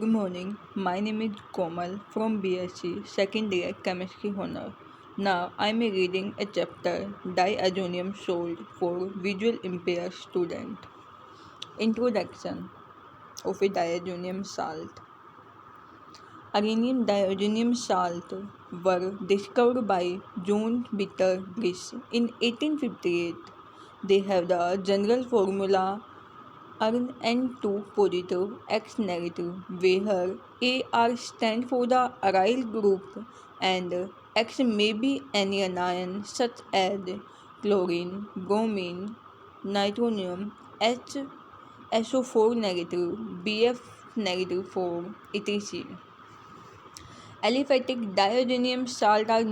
Good morning. My name is Komal from BSc Second Year Chemistry Honor. Now I am reading a chapter Diazonium Salt for Visual Impaired Student. Introduction of a diazonium salt. Aranium diazonium salt were discovered by John Peter Bliss in 1858. They have the general formula Rn2 positive, X negative, where Ar stands for the aryl group and X may be any anion such as chlorine, bromine, nitronium, H, SO4 negative, Bf negative 4, etc. Aliphatic diazonium salts are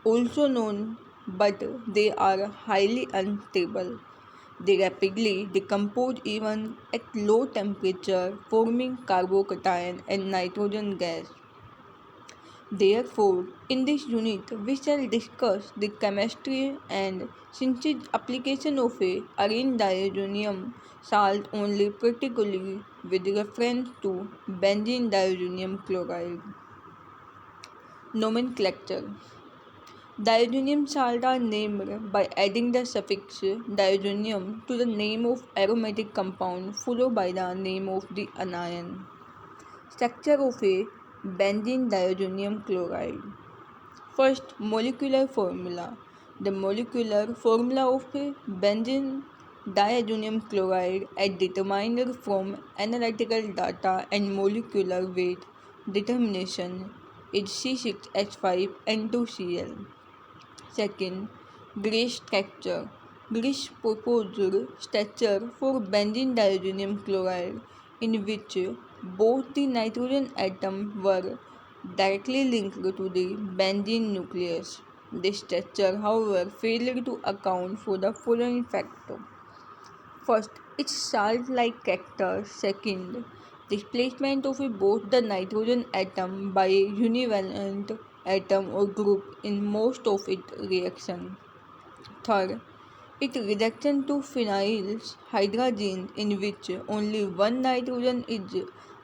also known, but they are highly unstable. They rapidly decompose even at low temperature, forming carbocation and nitrogen gas. Therefore, in this unit, we shall discuss the chemistry and synthesis application of a arene diazonium salt only, particularly with reference to benzene diazonium chloride. Nomenclature. Diazonium salts are named by adding the suffix diazonium to the name of aromatic compound followed by the name of the anion. Structure of a benzene diazonium chloride. First, molecular formula. The molecular formula of a benzene diazonium chloride is determined from analytical data and molecular weight determination is C6H5N2Cl. Second, Grish structure. Grish proposed structure for benzene diazonium chloride in which both the nitrogen atoms were directly linked to the benzene nucleus. This structure, however, failed to account for the following factors. First, its salt-like character. Second, displacement of both the nitrogen atom by a univalent atom or group in most of its reactions. Third, its reduction to phenyl hydrazine in which only one nitrogen is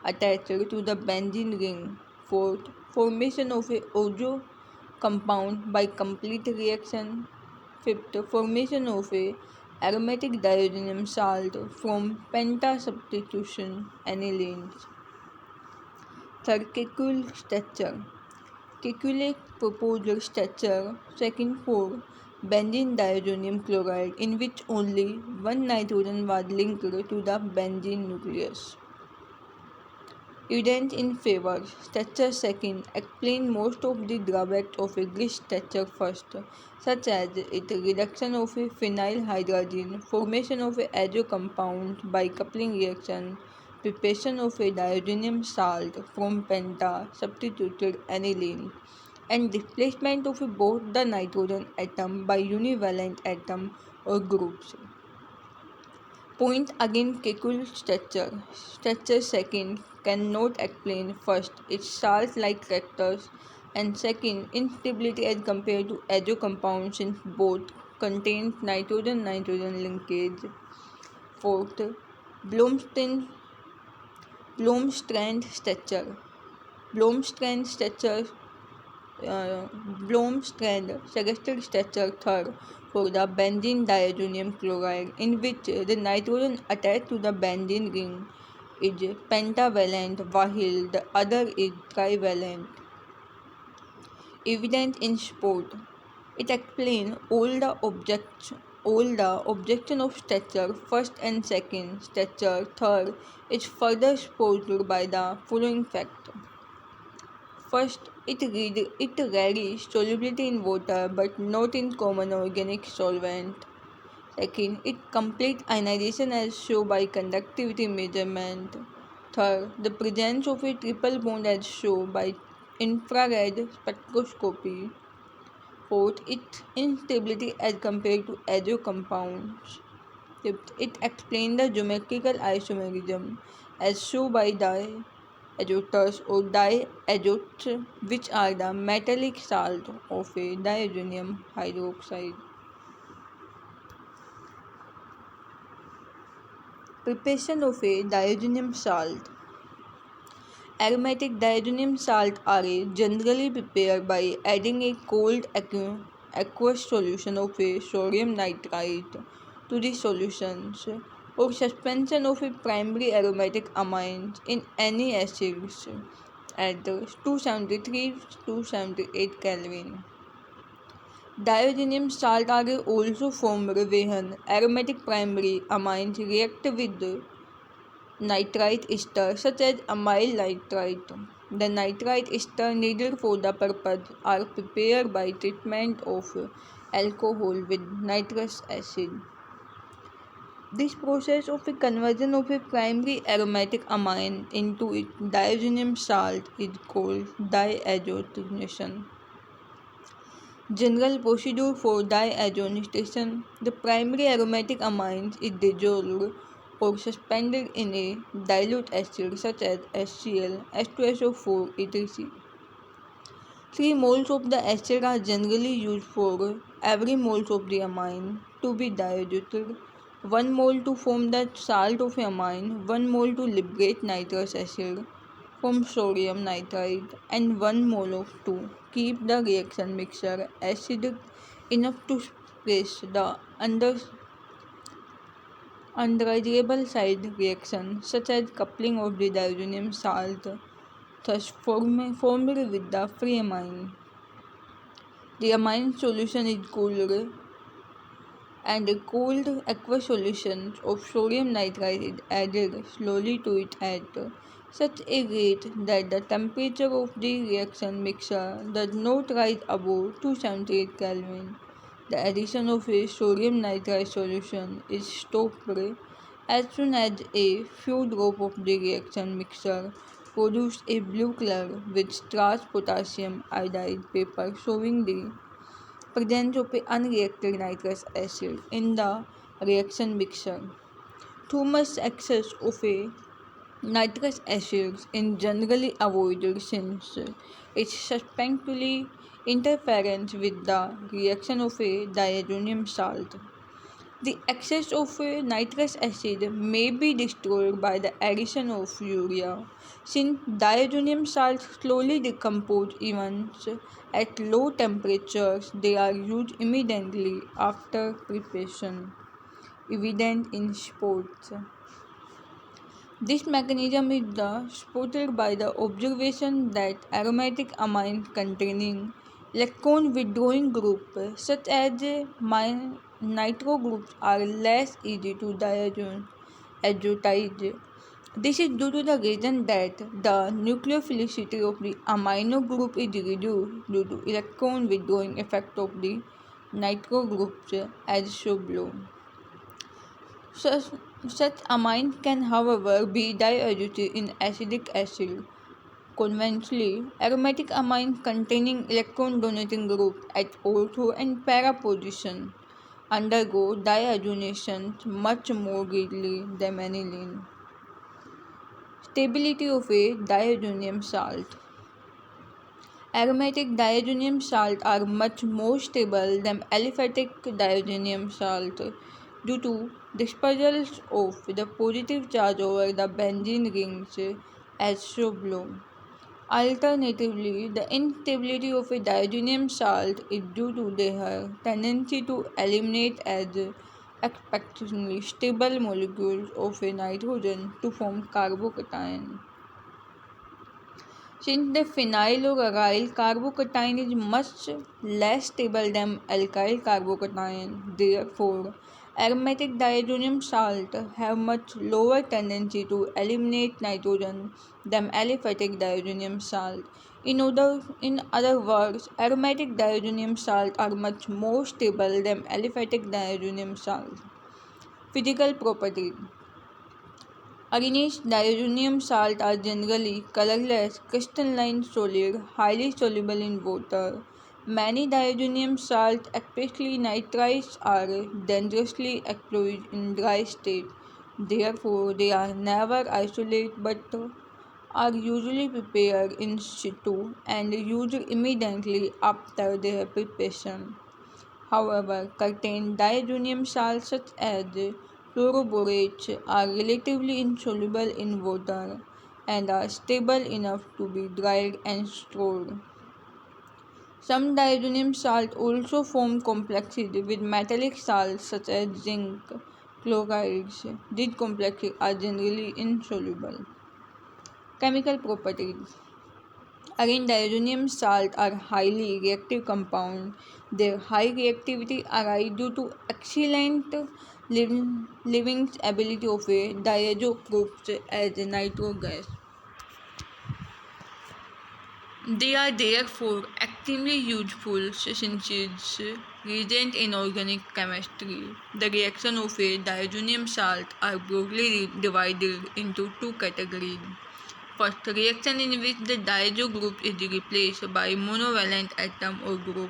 attached to the benzene ring. Fourth, formation of a ozo compound by complete reaction. Fifth, formation of a aromatic diazonium salt from penta-substitution anilines. Third, Kekulé structure. Kekulé proposed structure second for benzene diazonium chloride in which only one nitrogen was linked to the benzene nucleus. Evidence in favor. Structure second. Explain most of the drawbacks of a Grish structure first, such as its reduction of a phenyl hydrazine, formation of a azo compound by coupling reaction, preparation of a diazonium salt from penta-substituted aniline, and displacement of both the nitrogen atom by univalent atom or groups. Point again Kekulé structure. Structure second cannot explain first its salt-like characters and second instability as compared to azo compounds since both contain nitrogen-nitrogen linkage. Fourth, Blomstrand Blomstrand structure. Blomstrand structure Blomstrand suggested structure third for the benzene diazonium chloride in which the nitrogen attached to the benzene ring is pentavalent while the other is trivalent. Evident in support. It explains all the objection of structure first and second. Structure third is further supported by the following fact. First, it varies solubility in water but not in common organic solvent. Second, it complete ionization as shown by conductivity measurement. Third, the presence of a triple bond as shown by infrared spectroscopy. Fourth, its instability as compared to azo compounds. Fifth, it explains the geometrical isomerism as shown by diazotors or diazotes, which are the metallic salt of a diazonium hydroxide. Preparation of a diazonium salt. Aromatic diazonium salt are generally prepared by adding a cold aqueous solution of a sodium nitrite to the solutions or suspension of a primary aromatic amines in any acids at 273 to 78 Kelvin. Diazonium salt are also formed when aromatic primary amines react with nitrite ester such as amyl nitrite. The nitrite ester needed for the purpose are prepared by treatment of alcohol with nitrous acid. This process of a conversion of a primary aromatic amine into its diazonium salt is called diazotization. General procedure for diazonation: the primary aromatic amine is dissolved or suspended in a dilute acid such as HCl, H2SO4, etc. 3 moles of the acid are generally used for every moles of the amine to be diazoted. 1 mole to form the salt of amine, 1 mole to liberate nitrous acid from sodium nitrite, and 1 mole of to keep the reaction mixture acidic enough to suppress the undesirable side reaction such as coupling of the diazonium salt thus formed with the free amine. The amine solution is cooled and a cold aqueous solution of sodium nitrite is added slowly to it at such a rate that the temperature of the reaction mixture does not rise above 278 Kelvin. The addition of a sodium nitrite solution is stopped as soon as a few drops of the reaction mixture produce a blue color with starch potassium iodide paper showing the presence of unreacted nitrous acid in the reaction mixture. Too much excess of a nitrous acid is generally avoided since it substantially interferes with the reaction of a diazonium salt. The excess of nitrous acid may be destroyed by the addition of urea, since diazonium salts slowly decompose even at low temperatures. They are used immediately after preparation, evident in sports. This mechanism is supported by the observation that aromatic amines containing electron withdrawing groups such as nitro groups are less easy to diazotize. This is due to the reason that the nucleophilicity of the amino group is reduced due to electron withdrawing effect of the nitro groups as shown below. Such amines can, however, be diazoted in acetic acid. Conventionally, aromatic amines containing electron-donating groups at ortho and para position undergo diazonation much more readily than aniline. Stability of a diazonium salt. Aromatic diazonium salts are much more stable than aliphatic diazonium salt due to dispersal of the positive charge over the benzene rings as shown below. Alternatively, the instability of a diazonium salt is due to their tendency to eliminate as expectationally stable molecules of a nitrogen to form carbocation. Since the phenyl or aryl carbocation is much less stable than alkyl carbocation, therefore aromatic diazonium salts have much lower tendency to eliminate nitrogen than aliphatic diazonium salt. In other words, aromatic diazonium salts are much more stable than aliphatic diazonium salts. Physical properties. Arenised diazonium salts are generally colorless, crystalline solid, highly soluble in water. Many diazonium salts, especially nitrites, are dangerously explosive in dry state. Therefore, they are never isolated but are usually prepared in situ and used immediately after their preparation. However, certain diazonium salts such as fluoroborates are relatively insoluble in water. and are stable enough to be dried and stored. Some diazonium salts also form complexes with metallic salts such as zinc chlorides. These complexes are generally insoluble. Chemical properties. Again, diazonium salts are highly reactive compounds. Their high reactivity arises due to excellent living ability of a diazo groups as a nitro gas. They are therefore extremely useful synthesis reagent in organic chemistry. The reaction of a diazonium salt are broadly divided into two categories. First, reaction in which the diazo group is replaced by monovalent atom or group.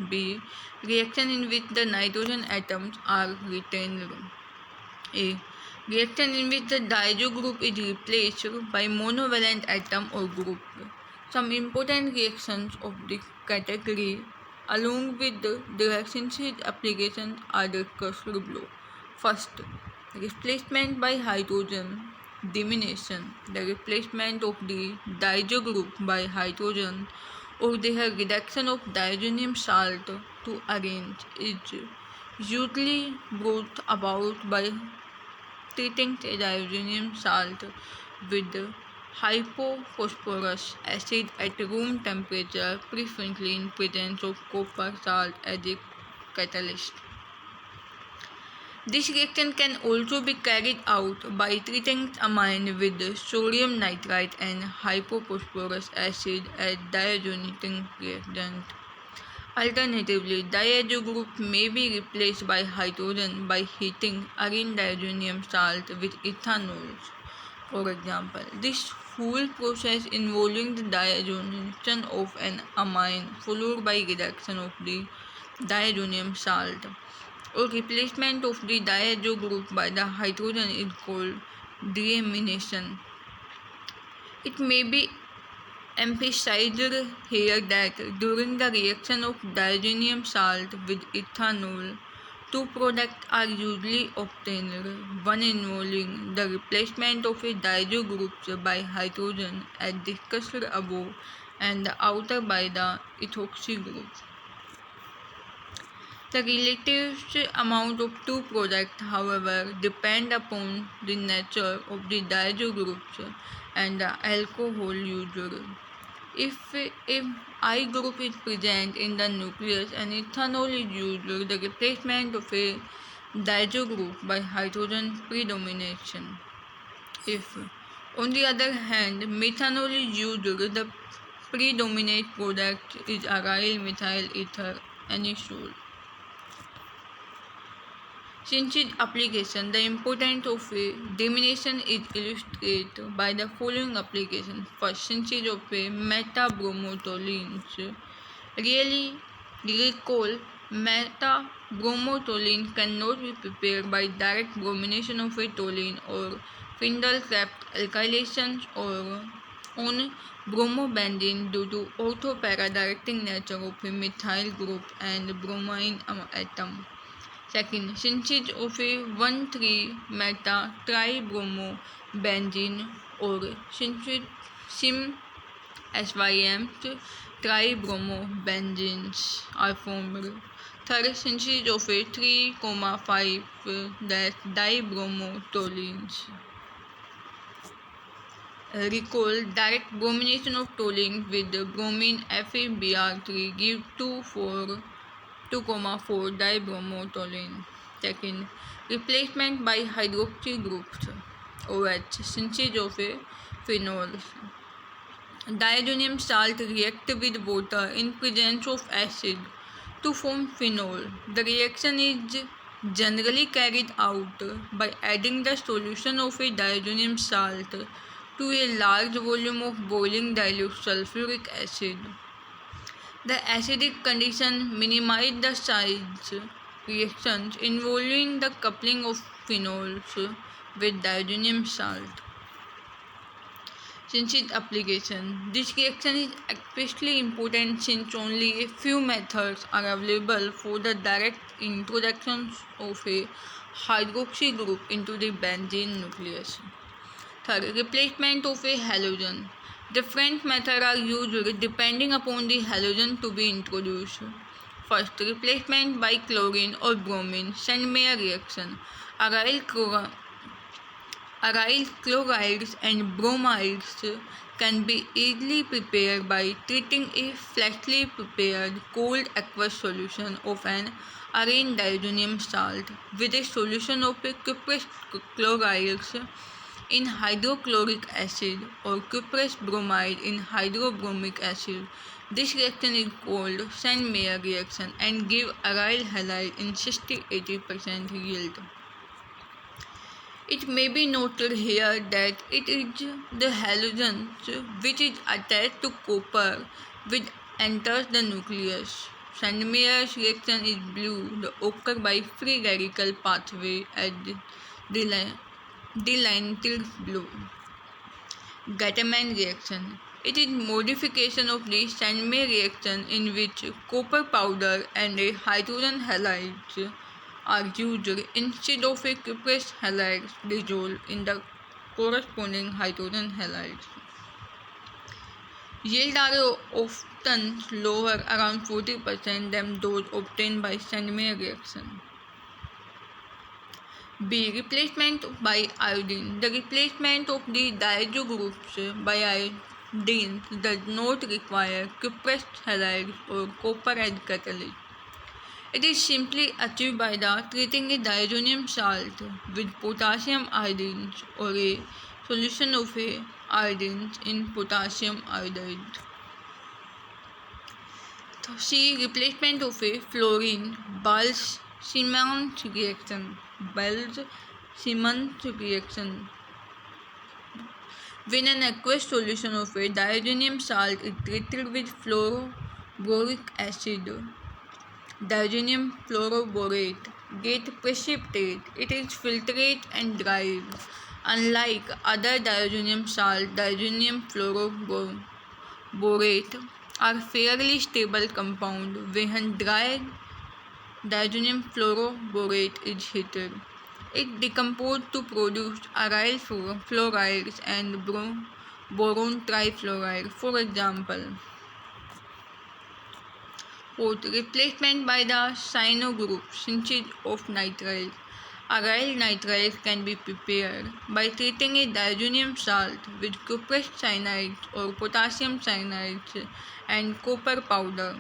B. Reaction in which the nitrogen atoms are retained. A. Reaction in which the diazo group is replaced by monovalent atom or group. Some important reactions of this category along with the reactions applications are discussed below. First, replacement by hydrogen diminution. The replacement of the diazo group by hydrogen or the reduction of diazonium salt to arrange is usually brought about by treating diazonium salt with hypophosphorus acid at room temperature, preferably in presence of copper salt as a catalyst. This reaction can also be carried out by treating amine with sodium nitrite and hypophosphorus acid as diazonating reagent. Alternatively, diazo group may be replaced by hydrogen by heating arene diazonium salt with ethanol. For example, this whole process involving the diazonation of an amine followed by reduction of the diazonium salt or replacement of the diazo group by the hydrogen is called deamination. It may be emphasized here that during the reaction of diazonium salt with ethanol, two products are usually obtained, one involving the replacement of a diazo group by hydrogen as discussed above and the other by the ethoxy group. The relative amount of two products, however, depend upon the nature of the diazo groups and the alcohol used. If I group is present in the nucleus and ethanol is used, the replacement of a diazo group by hydrogen predomination. If, on the other hand, methanol is used, the predominant product is aryl methyl ether anisole. Since its application, the importance of a diminution is illustrated by the following application. First, synthesis of a metabromotoluenes. Really, recall, metabromotoluene cannot be prepared by direct bromination of a toluene or Findel-Crafts alkylation or on bromobenzene due to orthopara-directing nature of a methyl group and bromine atom. Second, synthesis of a 1,3-meta-tribromobenzene or SYM tribromobenzenes are formed. Third, synthesis of a 3,5-dibromotoluenes. Recall, direct bromination of toluene with bromine FeBr3 gives 2,4-dibromotoluene. Second, replacement by hydroxy groups OH, synthesis of a phenols. Diazonium salt reacts with water in presence of acid to form phenol. The reaction is generally carried out by adding the solution of a diazonium salt to a large volume of boiling dilute sulfuric acid. The acidic condition minimizes the size reactions involving the coupling of phenols with diazonium salt. Since its application, this reaction is especially important since only a few methods are available for the direct introduction of a hydroxy group into the benzene nucleus. Third, replacement of a halogen. Different methods are used depending upon the halogen to be introduced. First, replacement by chlorine or bromine, Sandmeyer reaction. Aryl chlorides and bromides can be easily prepared by treating a freshly prepared cold aqueous solution of an arene diazonium salt with a solution of a cuprous chlorides in hydrochloric acid or cuprous bromide in hydrobromic acid. This reaction is called Sandmeyer reaction and give aryl halide in 60-80% yield. It may be noted here that it is the halogen which is attached to copper which enters the nucleus. Sandmeyer's reaction is blue, the occur by free radical pathway at the lentil blue. Gattermann reaction. It is modification of the Sandmeyer reaction in which copper powder and a hydrogen halide are used instead of a cuprous halide dissolved in the corresponding hydrogen halides. Yields are often lower, around 40%, than those obtained by Sandmeyer reaction. B. Replacement by iodine. The replacement of the diazo groups by iodine does not require cuprous halide or copper as catalyst. It is simply achieved by treating a diazonium salt with potassium iodine or a solution of a iodine in potassium iodide. C. Replacement of a fluorine Bals-Simmons reaction. Bals-Simmons reaction. When an aqueous solution of a diazonium salt is treated with fluoroboric acid, diazonium fluoroborate get precipitate. It is filtrate and dried. Unlike other diazonium salt, diazonium fluoroborate are fairly stable compound. When dried diazonium fluoroborate is heated, it decomposes to produce aryl fluorides and boron trifluoride, for example. Fourth, replacement by the cyano group, synthesis of nitriles. Aryl nitriles can be prepared by treating a diazonium salt with cuprous cyanides or potassium cyanides and copper powder.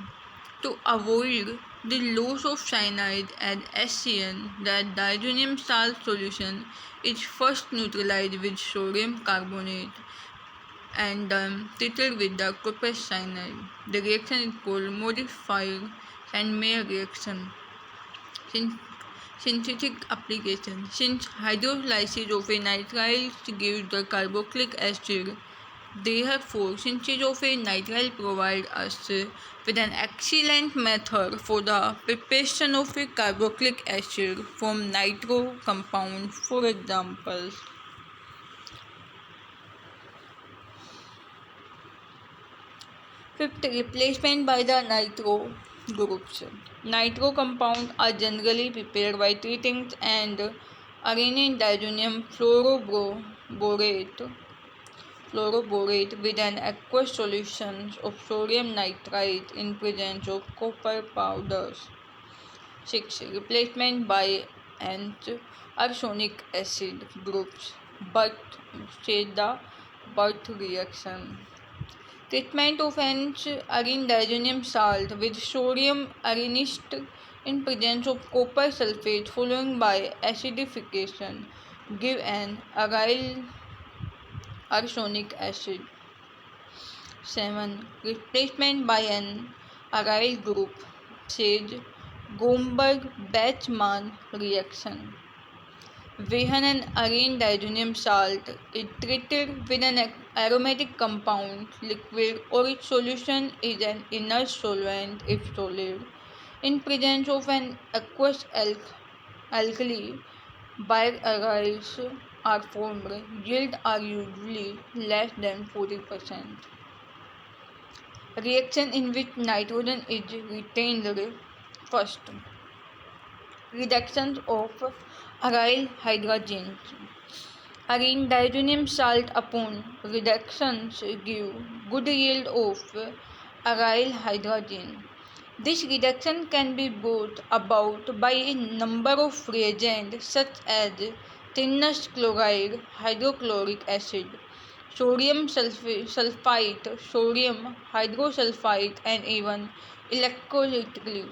To avoid the loss of cyanide and SCN, the diazonium salt solution is first neutralized with sodium carbonate and treated with the cuprous cyanide. The reaction is called modified Sandmeyer reaction. Synthetic application. Since hydrolysis of a nitrile gives the carboxylic acid, therefore synthesis of a nitrile provides us with an excellent method for the preparation of a carboxylic acid from nitro compound, for example. Fifth, replacement by the nitro groups. Nitro compounds are generally prepared by treating and arene diazonium fluoroborate with an aqueous solution of sodium nitrite in presence of copper powders. 6. Replacement by arsenic acid groups, but say the Birth reaction. Treatment of an arene diazonium salt with sodium arenist in presence of copper sulfate followed by acidification give an aryl arsenic acid. 7. Replacement by an aryl group, says Gomberg-Bachmann reaction. When an arene diazonium salt is treated with an aromatic compound, liquid, or its solution is an inert solvent if solid, in presence of an aqueous alkali, biaryls are formed. Yields are usually less than 40%. Reaction in which nitrogen is retained. First, reduction of aryl hydrogens. Arene diazonium salt upon reductions give good yield of aryl hydrogen. This reduction can be brought about by a number of reagents such as thinnest chloride, hydrochloric acid, sodium sulfite, sodium hydrosulfite, and even electrolytically.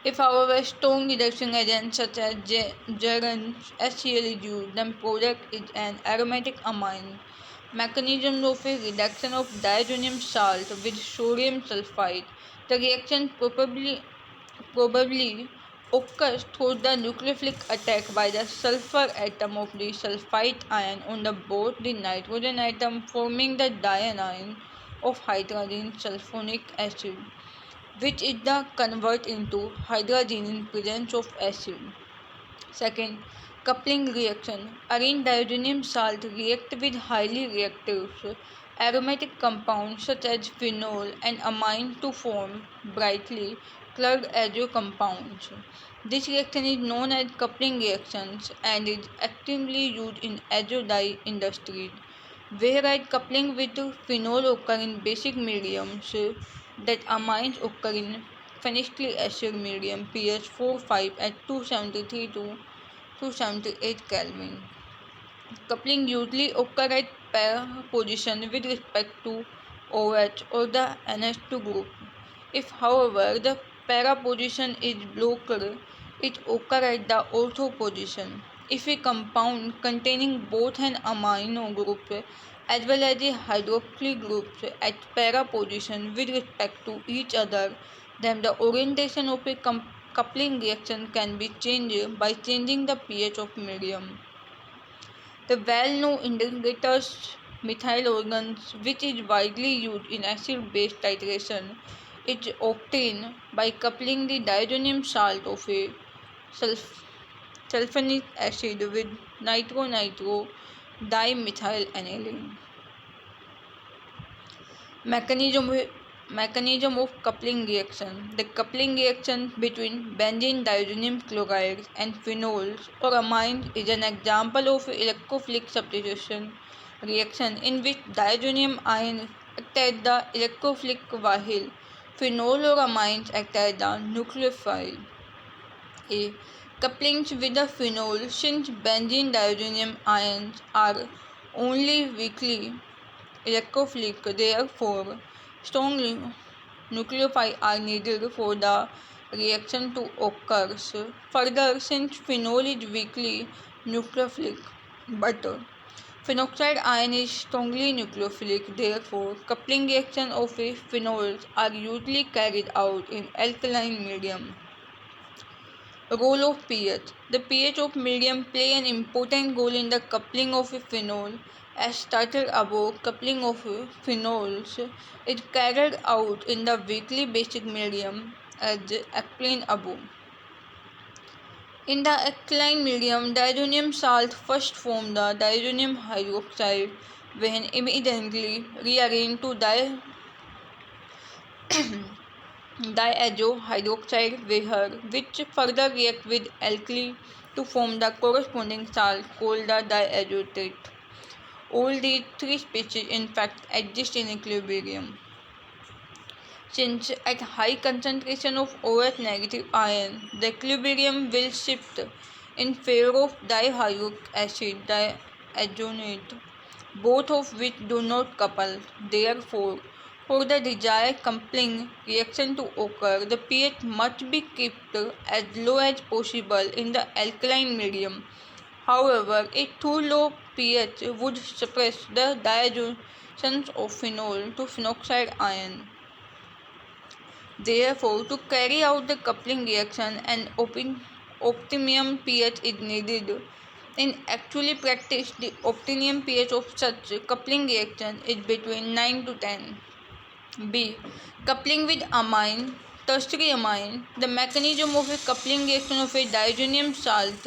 If, however, strong reduction agents such as Geron HCl is used, then product is an aromatic amine. Mechanism of a reduction of diazonium salt with sodium sulfite. The reaction probably occurs through the nucleophilic attack by the sulfur atom of the sulfite ion on the both the nitrogen atom, forming the dianion of hydrogen sulfonic acid, which is the convert into hydrogen in presence of acid. Second, coupling reaction. Arene diazonium salt react with highly reactive aromatic compounds such as phenol and amine to form brightly colored azo compounds. This reaction is known as coupling reactions and is actively used in azo dye industries. Whereas coupling with phenol occur in basic mediums, that amines occur in phenolic acid medium pH 4-5 at 273 to 278 Kelvin. Coupling usually occurs at pair position with respect to OH or the NH2 group. If, however, the para position is blocked, it occurs at the ortho position. If a compound containing both an amino group as well as a hydroxyl group at para position with respect to each other, then the orientation of a coupling reaction can be changed by changing the pH of medium. The well-known indicators methyl organs, which is widely used in acid-base titration, is obtained by coupling the diazonium salt of a sulfonic acid with nitro-nitro dimethylaniline. Mechanism of coupling reaction. The coupling reaction between benzene diazonium chloride and phenols or amines is an example of electrophilic substitution reaction in which diazonium ions act as the electrophilic while phenol or amines act as the nucleophile. A. Couplings with the phenol. Since benzene diazonium ions are only weakly electrophilic, therefore strong nucleophiles are needed for the reaction to occur. Further, since phenol is weakly nucleophilic, but phenoxide ion is strongly nucleophilic, therefore coupling reactions of phenols are usually carried out in alkaline medium. Role of pH. The pH of medium play an important role in the coupling of a phenol. As stated above, coupling of phenols is carried out in the weakly basic medium as explained above. In the alkaline medium, diazonium salt first forms the diazonium hydroxide when immediately rearranged to diazo hydroxide where which further react with alkali to form the corresponding salt called the diazotate. All these three species in fact exist in equilibrium. Since at high concentration of OH negative ion, the equilibrium will shift in favor of dihydroic acid diazonate, both of which do not couple. Therefore, for the desired coupling reaction to occur, the pH must be kept as low as possible in the alkaline medium. However, a too low pH would suppress the diazonation of phenol to phenoxide ion. Therefore, to carry out the coupling reaction, an optimum pH is needed. In actual practice, the optimum pH of such coupling reaction is between 9 to 10. B. Coupling with amine. Tertiary amine. The mechanism of a coupling reaction of a diazonium salt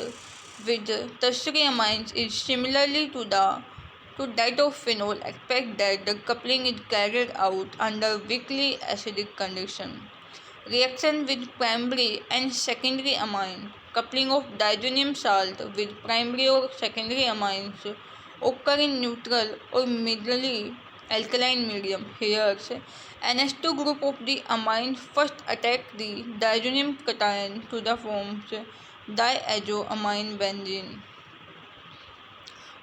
with tertiary amines is similarly to that of phenol, except that the coupling is carried out under weakly acidic condition. Reaction with primary and secondary amine. coupling of diazonium salt with primary or secondary amines occur in neutral or mildly alkaline medium. Here, NH2 group of the amine first attack the diazonium cation to the forms diazoamine benzene.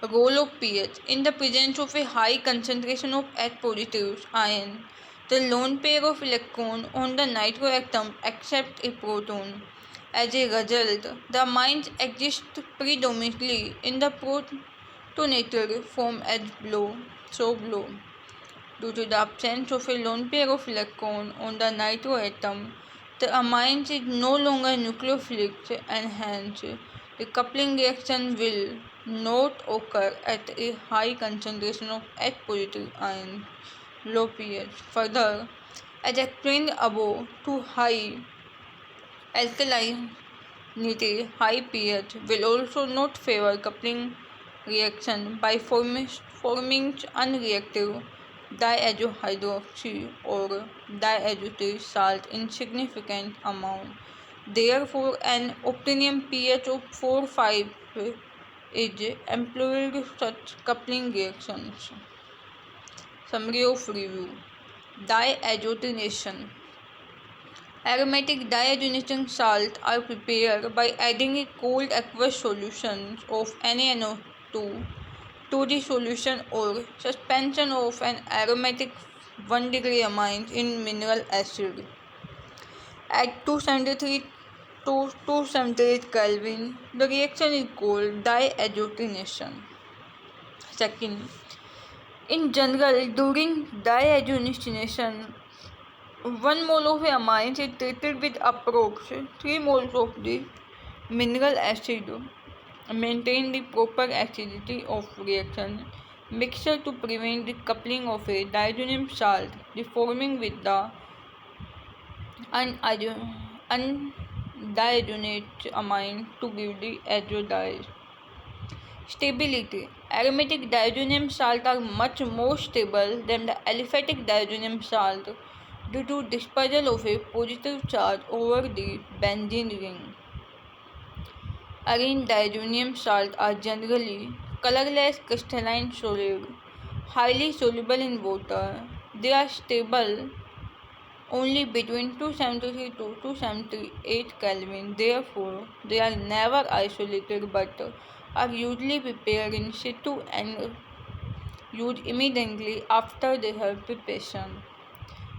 Role of pH. In the presence of a high concentration of H-positive ion, the lone pair of electrons on the nitroatom accept a proton. As a result, the amines exist predominantly in the protonated form as below. Due to the absence of a lone pair of electrons on the nitroatom, the amines is no longer nucleophilic and hence the coupling reaction will not occur at a high concentration of H-positive ions, low pH. Further, as explained above, too high alkalinity, high pH will also not favor coupling reaction by forming unreactive diazohydroxy or diazotic salt in significant amount. Therefore, an optimum pH of 4-5 is employed in such coupling reactions. Summary of review. Diazotination. Aromatic diazonating salts are prepared by adding a cold aqueous solution of NaNO2 to the solution or suspension of an aromatic 1-degree amine in mineral acid. At 273 to 278 Kelvin, the reaction is called diazotination. Second, in general, during diazotination, 1 mole of amines is treated with approximately 3 moles of the mineral acid. Maintain the proper acidity of reaction mixture to prevent the coupling of a diazonium salt deforming with the undiazonate amine to give the azodiazed. Stability. Aromatic diazonium salts are much more stable than the aliphatic diazonium salt due to dispersal of a positive charge over the benzene ring. Arene diazonium salts are generally colorless crystalline solid, highly soluble in water. They are stable only between 273 to 278 Kelvin. Therefore, they are never isolated but are usually prepared in situ and used immediately after their preparation.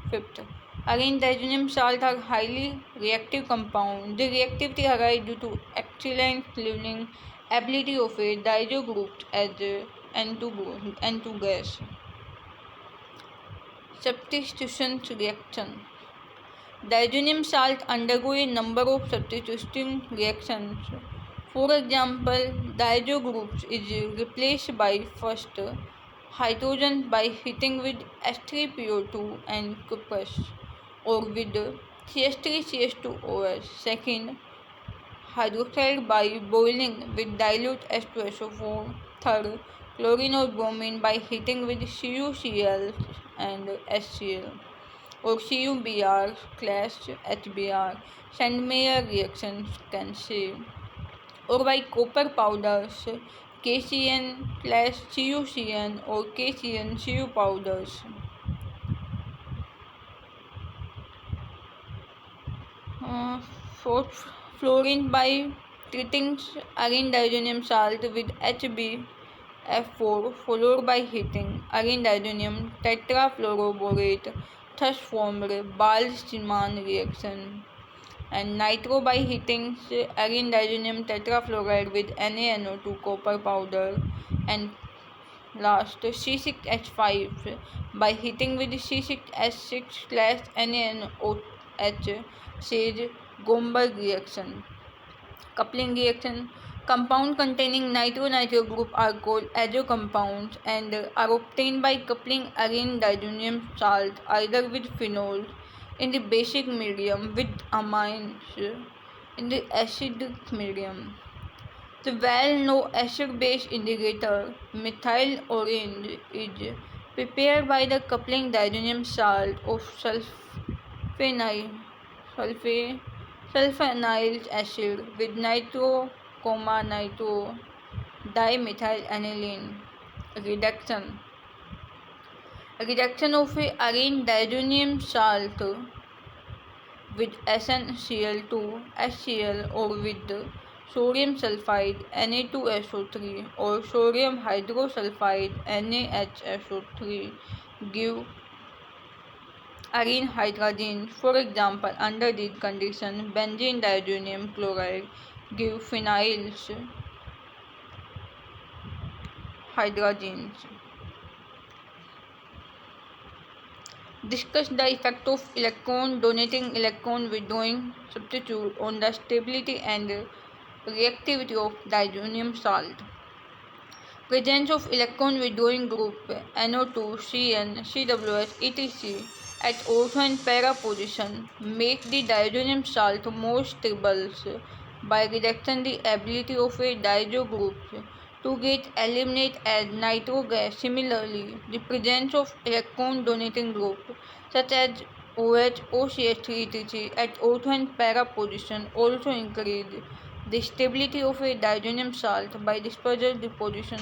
Fifth, arene diazonium salts are highly reactive compounds. Their reactivity arises due to excellent leveling ability of a diazo group as N2 gas. Substitution reaction. Diazonium salts undergo a number of substitution reactions. For example, diazo group is replaced by first hydrogen by heating with H3PO2 and cuprous or with CH3CH2OH. Second, hydroxide by boiling with dilute H2SO4. Third, chlorine or bromine by heating with CuCl and HCl or CuBr/HBr. Sandmeyer reactions can say, or by copper powders KCN/CuCN or KCN/Cu powders. Fourth, fluorine by treating arene diazonium salt with HbF4 followed by heating arene diazonium tetrafluoroborate, thus formed Ball-Schneemann reaction. And nitro by heating arene diazonium tetrafluoride with NaNO2 copper powder. And last, C6H5 by heating with C6H6/NaNOH says Gomberg reaction. Coupling reaction. Compound containing nitro-nitro group are called azo compounds and are obtained by coupling arene diazonium salt either with phenols in the basic medium with amines in the acidic medium. The well-known acid-base indicator methyl orange is prepared by the coupling diazonium salt of sulfate sulfonyl acid with nitro, nitro dimethyl reduction. Reduction of arene diazonium salt with SnCl2 HCl or with sodium sulfide Na2SO3 or sodium hydrosulfide NaHSO3 give arene hydrogens. For example, under these conditions, benzene diazonium chloride give phenyls hydrogens. Discuss the effect of electron donating electron withdrawing substitute on the stability and reactivity of diazonium salt. Presence of electron withdrawing group NO2, Cn, CWS, etc. at ortho and para position make the diazonium salt more stable by reducing the ability of a diazo group to get eliminated as nitro gas. Similarly, the presence of electron donating group such as OH, OCH3, etc. at ortho and para position also increase the stability of a diazonium salt by dispersal deposition